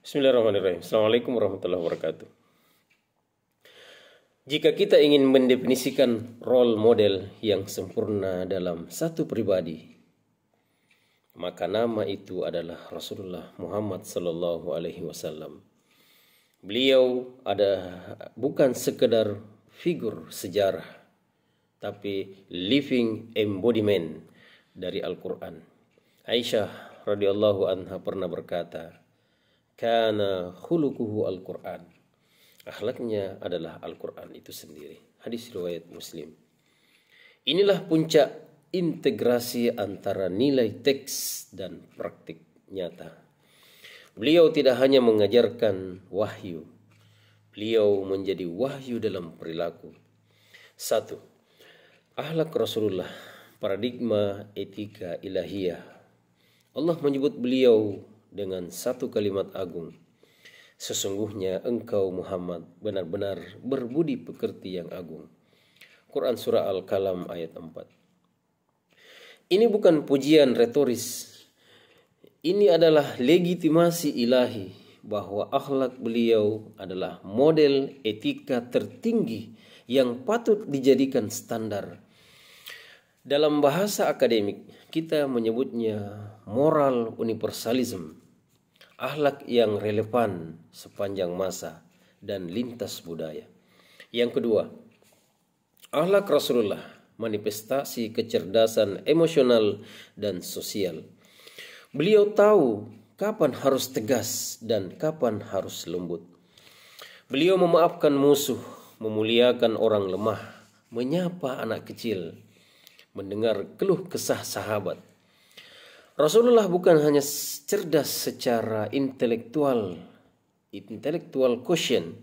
Bismillahirrahmanirrahim. Assalamualaikum warahmatullahi wabarakatuh. Jika kita ingin mendefinisikan role model yang sempurna dalam satu pribadi, maka nama itu adalah Rasulullah Muhammad sallallahu alaihi wasallam. Beliau bukan sekedar figur sejarah, tapi living embodiment dari Al-Quran. Aisyah radhiyallahu anha pernah berkata, "Kana khuluquhu Al-Quran." Akhlaknya adalah Al-Quran itu sendiri. Hadis riwayat Muslim. Inilah puncak integrasi antara nilai teks dan praktik nyata. Beliau tidak hanya mengajarkan wahyu, beliau menjadi wahyu dalam perilaku. 1. Akhlak Rasulullah, paradigma etika ilahiyah. Allah menyebut beliau dengan satu kalimat agung. Sesungguhnya engkau Muhammad benar-benar berbudi pekerti yang agung. Quran Surah Al-Qalam ayat 4. Ini bukan pujian retoris. Ini adalah legitimasi ilahi bahwa akhlak beliau adalah model etika tertinggi yang patut dijadikan standar. Dalam bahasa akademik, kita menyebutnya moral universalism. Akhlak yang relevan sepanjang masa dan lintas budaya. Yang kedua, akhlak Rasulullah, manifestasi kecerdasan emosional dan sosial. Beliau tahu kapan harus tegas dan kapan harus lembut. Beliau memaafkan musuh, memuliakan orang lemah, menyapa anak kecil, mendengar keluh kesah sahabat. Rasulullah bukan hanya cerdas secara intelektual quotient,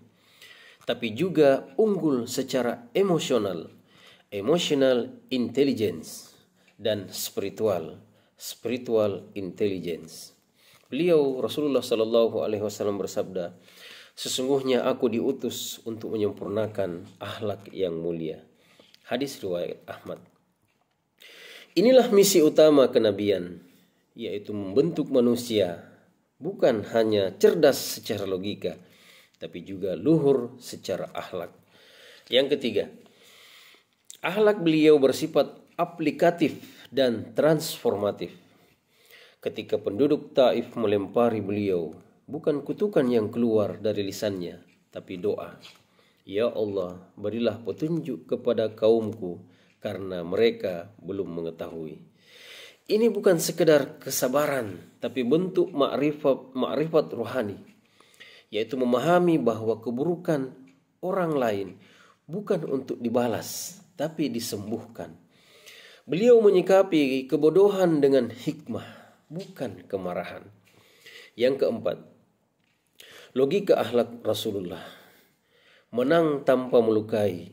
tapi juga unggul secara emotional intelligence, dan spiritual intelligence. Beliau Rasulullah Shallallahu Alaihi Wasallam bersabda, "Sesungguhnya aku diutus untuk menyempurnakan akhlak yang mulia." Hadis riwayat Ahmad. Inilah misi utama kenabian, yaitu membentuk manusia bukan hanya cerdas secara logika, tapi juga luhur secara akhlak. Yang ketiga, akhlak beliau bersifat aplikatif dan transformatif. Ketika penduduk Taif melempari beliau, bukan kutukan yang keluar dari lisannya, tapi doa. "Ya Allah, berilah petunjuk kepada kaumku karena mereka belum mengetahui." Ini bukan sekedar kesabaran, tapi bentuk makrifat rohani, yaitu memahami bahwa keburukan orang lain bukan untuk dibalas, tapi disembuhkan. Beliau menyikapi kebodohan dengan hikmah, bukan kemarahan. Yang keempat, logika akhlak Rasulullah, menang tanpa melukai.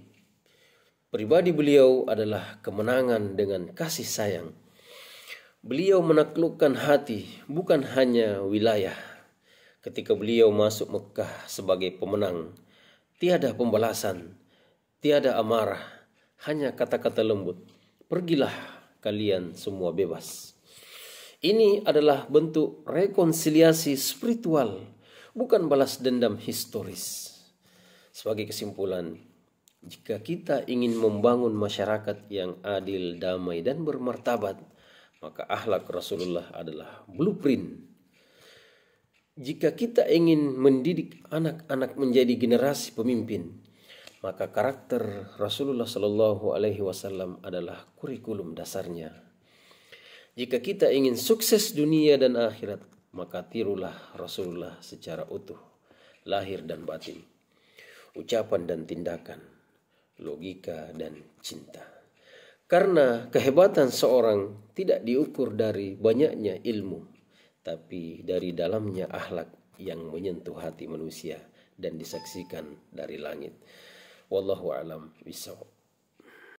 Pribadi beliau adalah kemenangan dengan kasih sayang. Beliau menaklukkan hati, bukan hanya wilayah. Ketika beliau masuk Mekah sebagai pemenang, tiada pembalasan, tiada amarah, hanya kata-kata lembut. "Pergilah kalian semua bebas." Ini adalah bentuk rekonsiliasi spiritual, bukan balas dendam historis. Sebagai kesimpulan, jika kita ingin membangun masyarakat yang adil, damai, dan bermartabat, maka akhlak Rasulullah adalah blueprint. Jika kita ingin mendidik anak-anak menjadi generasi pemimpin, maka karakter Rasulullah Shallallahu Alaihi Wasallam adalah kurikulum dasarnya. Jika kita ingin sukses dunia dan akhirat, maka tirulah Rasulullah secara utuh, lahir dan batin, ucapan dan tindakan, logika dan cinta. Karena kehebatan seorang tidak diukur dari banyaknya ilmu, tapi dari dalamnya akhlak yang menyentuh hati manusia dan disaksikan dari langit. Wallahu a'lam bishawab.